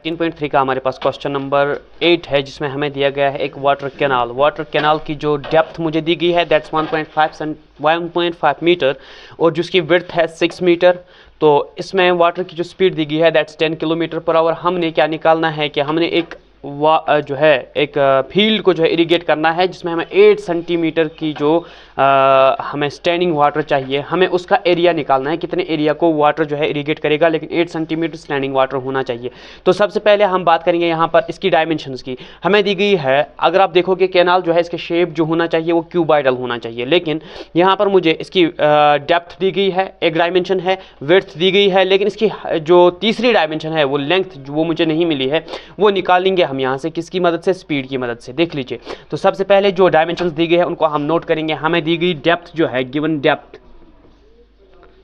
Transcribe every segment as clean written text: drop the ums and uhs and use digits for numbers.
13.3 का हमारे पास question number 8 है, जिसमें हमें दिया गया है एक वाटर कैनाल की जो डेप्थ मुझे दी गई है दैट्स 1.5 मीटर और जिसकी विड्थ है 6 मीटर। तो इसमें वाटर की जो स्पीड दी गई है दैट्स 10 किलोमीटर पर आवर। हमने क्या निकालना है कि हमने एक फील्ड को जो है इरिगेट करना है, जिसमें हमें 8 सेंटीमीटर की जो हमें स्टैंडिंग वाटर चाहिए, हमें उसका एरिया निकालना है, कितने एरिया को वाटर जो है इरिगेट करेगा, लेकिन 8 सेंटीमीटर स्टैंडिंग वाटर होना चाहिए। तो सबसे पहले हम बात करेंगे यहाँ पर इसकी डायमेंशंस की। हमें दी गई है, अगर आप देखोगे कैनाल जो है इसके शेप जो होना चाहिए वो क्यूबाइडल होना चाहिए, लेकिन यहाँ पर मुझे इसकी डेप्थ दी गई है, एक डायमेंशन है, विड्थ दी गई है, लेकिन इसकी जो तीसरी डायमेंशन है वो लेंथ वो मुझे नहीं मिली है, वो निकालेंगे हम यहाँ से किसकी मदद से, स्पीड की मदद से। देख लीजिए, तो सबसे पहले जो डायमेंशंस दी गई है उनको हम नोट करेंगे। हमें दी गई डेप्थ जो है, गिवन डेप्थ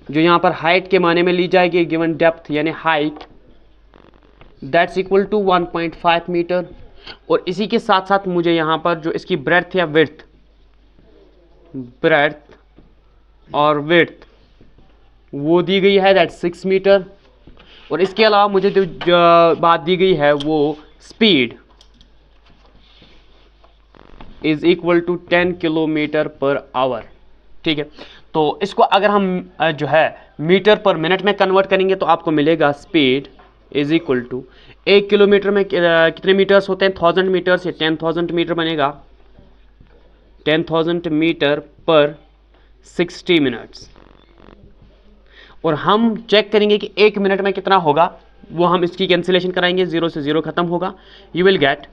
जो यहाँ पर हाइट के माने में ली जाएगी, गिवन डेप्थ यानी height that's equal to 1.5 metre. और इसी के साथ साथ मुझे यहाँ पर जो इसकी ब्रेड्थ या विड्थ और विड्थ वो दी गई है दैट 6 मीटर। और इसके अलावा मुझे जो बात दी गई है वो speed is equal to 10 kilometre per hour. ठीक है, तो इसको अगर हम जो है मीटर पर मिनट में कन्वर्ट करेंगे तो आपको मिलेगा speed is equal to 1 kilometre में कितने मीटर्स होते हैं, 1000 मीटर से 10,000 मीटर बनेगा, 10,000 मीटर पर 60 मिनट्स। और हम चेक करेंगे कि 1 मिनट में कितना होगा, वो हम इसकी कैंसिलेशन कराएंगे, 0 से 0 खत्म होगा। यू विल गेट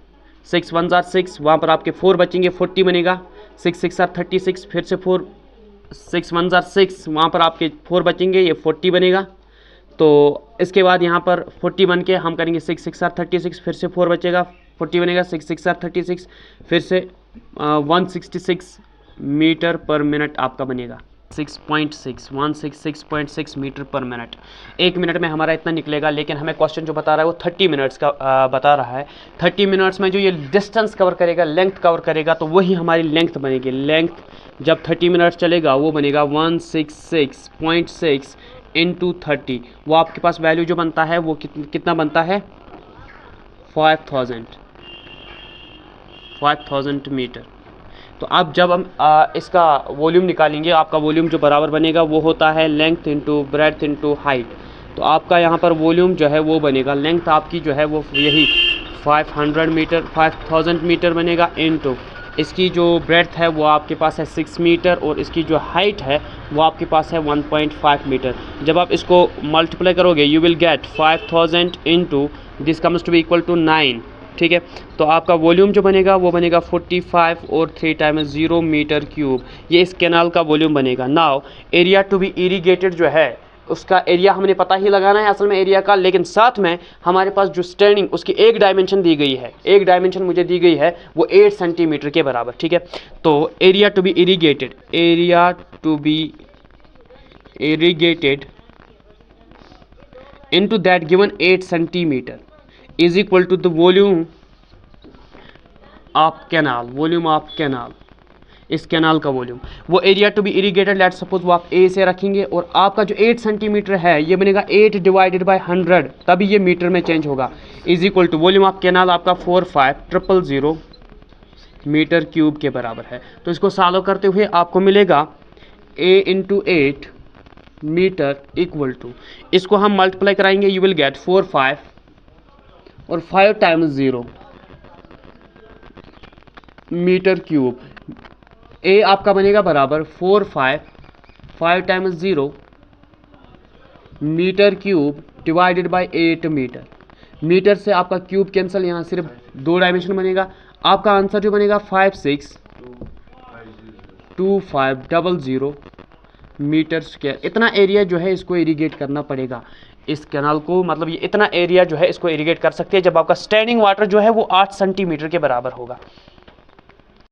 6 1 6, वहाँ पर आपके 4 बचेंगे, 40 बनेगा, 6 6 36, फिर से 4 6 1 6, वहाँ पर आपके 4 बचेंगे, ये 40 बनेगा। तो इसके बाद यहाँ पर 40 बन के हम करेंगे 6 6 36, फिर से 4 बचेगा, 40 बनेगा, 6 6 36, फिर से 166 मीटर पर मिनट आपका बनेगा, 166.6 मीटर पर मिनट। 1 मिनट में हमारा इतना निकलेगा, लेकिन हमें क्वेश्चन जो बता रहा है वो 30 मिनट्स का बता रहा है। 30 मिनट्स में जो ये डिस्टेंस कवर करेगा, लेंथ कवर करेगा, तो वही हमारी लेंथ बनेगी। लेंथ जब 30 मिनट्स चलेगा वो बनेगा 166.6 इंटू 30। वो आपके पास वैल्यू जो बनता है वो कितना बनता है, 5000 मीटर। तो अब जब हम इसका वॉल्यूम निकालेंगे, आपका वॉल्यूम जो बराबर बनेगा वो होता है length into breadth into height. तो आपका यहाँ पर वॉल्यूम जो है वो बनेगा, लेंथ आपकी जो है वो यही 5000 मीटर बनेगा, इंटू इसकी जो ब्रेड्थ है वो आपके पास है 6 मीटर और इसकी जो हाइट है वो आपके पास है 1.5 मीटर। जब आप इसको मल्टीप्लाई करोगे you will get 5000 into this comes to be equal to 9। ठीक है, तो आपका वॉल्यूम जो बनेगा वो बनेगा 45 और 3 टाइम्स 0 मीटर क्यूब। ये इस कैनाल का वॉल्यूम बनेगा। Now area to be irrigated जो है उसका एरिया हमने पता ही लगाना है असल में एरिया का, लेकिन साथ में हमारे पास जो स्टैंडिंग उसकी एक डायमेंशन दी गई है, एक डायमेंशन मुझे दी गई है वो 8 सेंटीमीटर के बराबर। ठीक है, तो area to be irrigated into that given 8 centimetre is equal to the volume of canal, इस कैनाल का वॉल्यूम। वो area to be irrigated, let's suppose वो आप ए से रखेंगे और आपका जो 8 सेंटीमीटर है ये बनेगा 8 डिवाइडेड बाय 100, तभी ये मीटर में चेंज होगा, is equal to volume of canal आपका 45000 मीटर क्यूब के बराबर है। तो इसको सॉल्व करते हुए आपको मिलेगा a into 8 metre equal to, इसको हम मल्टीप्लाई कराएंगे, यू विल गेट 4 5 और 5 टाइम्स 0 मीटर क्यूब। ए आपका बनेगा बराबर 4 5 times 0 metre cube divided by 8 metre. Metre से आपका क्यूब कैंसिल, यहाँ सिर्फ 2 डायमेंशन बनेगा। आपका आंसर जो बनेगा 562500 मीटर स्क्वायर। इतना एरिया जो है इसको इरीगेट करना पड़ेगा, इस कैनाल को, मतलब ये इतना एरिया जो है इसको इरीगेट कर सकते हैं जब आपका स्टैंडिंग वाटर जो है वो 8 सेंटीमीटर के बराबर होगा।